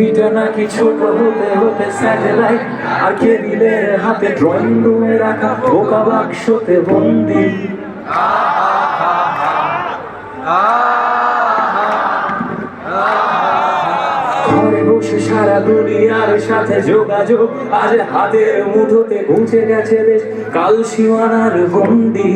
পৃথিবীটা নাকি ছোট হতে হতে স্যাটেলাইট, আর কেবিলের হাতে ড্রয়িং রুমে রাখা বোকা বাক্সতে বন্দি। ঘরে বসে সারা দুনিয়ার সাথে যোগাযোগ আজ হাতের মুঠোতে পৌঁছে গেছে দেশ কাল সীমানার বন্দি।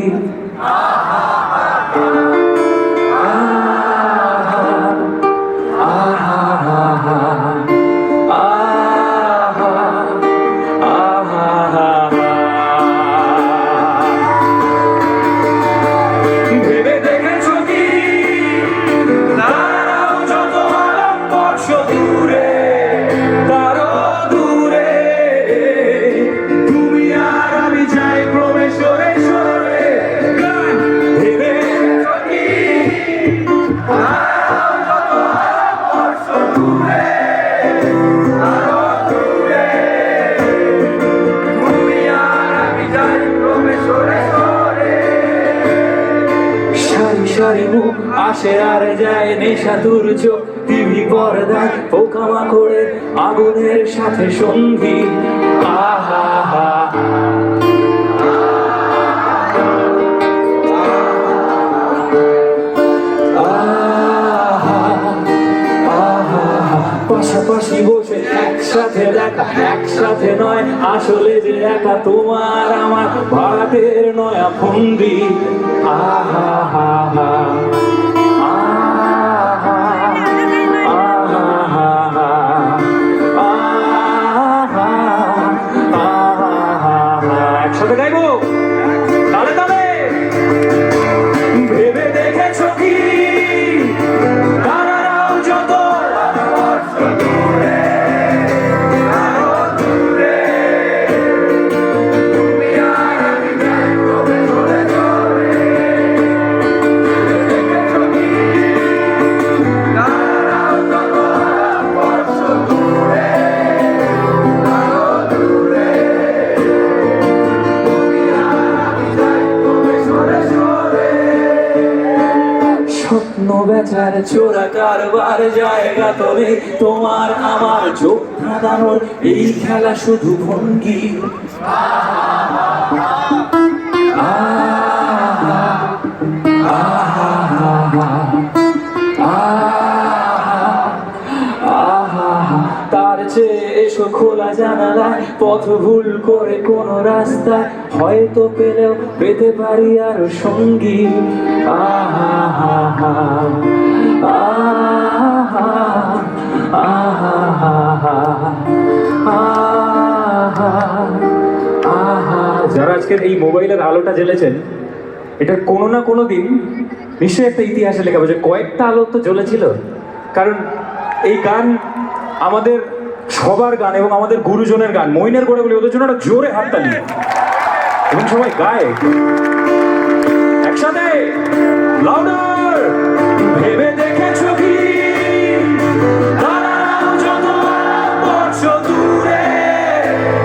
আসে আর যায় নেশাতুর চোখ, টিভি পর্দায় পোকামাকড়ের আগুনের সাথে সন্ধি। আহা হা পাশাপাশি বসে একসাথে দেখা, একসাথে নয় আসলে যে একা তোমার আমার ভারতের নয়া ফন্দি। আহা হা হা একসাথে গাইবো তালে তালে। ভেবে দেখেছ কি তারাও যত দূরে দূরে, তুমি আর আমি যাই ক্রমে চলে চলে। দেখেছ কি তারাও যত বর্ষ দূরে দূরে, স্বপ্ন বেচার চোরা কারবার জায়গা তবে তোমার আমার চোখ ধাঁধানোর এই খেলা শুধু ভঙ্গি। তার চেয়ে এসো খোলা জানালায়, পথ ভুল করে কোনো রাস্তায় হয়তো পেলেও পেতে পারি আরো সঙ্গী। আহা হা হা আহা আহা আহা। যারা আজকের এই মোবাইলের আলোটা জ্বেলেছেন, এটা কোনো না কোনো দিন নিশ্চয়ই একটা ইতিহাসে লেখা হবে যে কয়েকটা আলো তো জ্বলেছিল। কারণ এই গান আমাদের সবার গান এবং আমাদের গুরুজনের গান। মইনের করে বলি ওদের জন্য একটা জোরে হাততালি, এবং সবাই গায় একসাথে লাউডার। ভেবে দেখেছ কি তারাও যত বর্ষ দূরে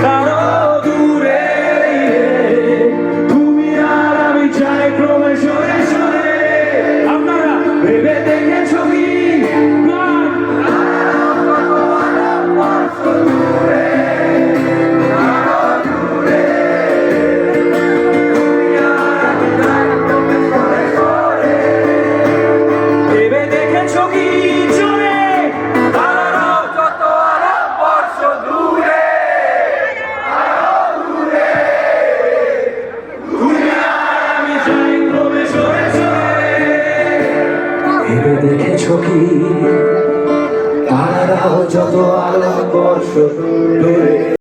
কারো দূরে, তুমি আর আমি চাই ক্রমে সরে সরে। আপনারা ভেবে দেখেছ কি দেখেছ কি তারাও যত আলো বর্ষ দূরে।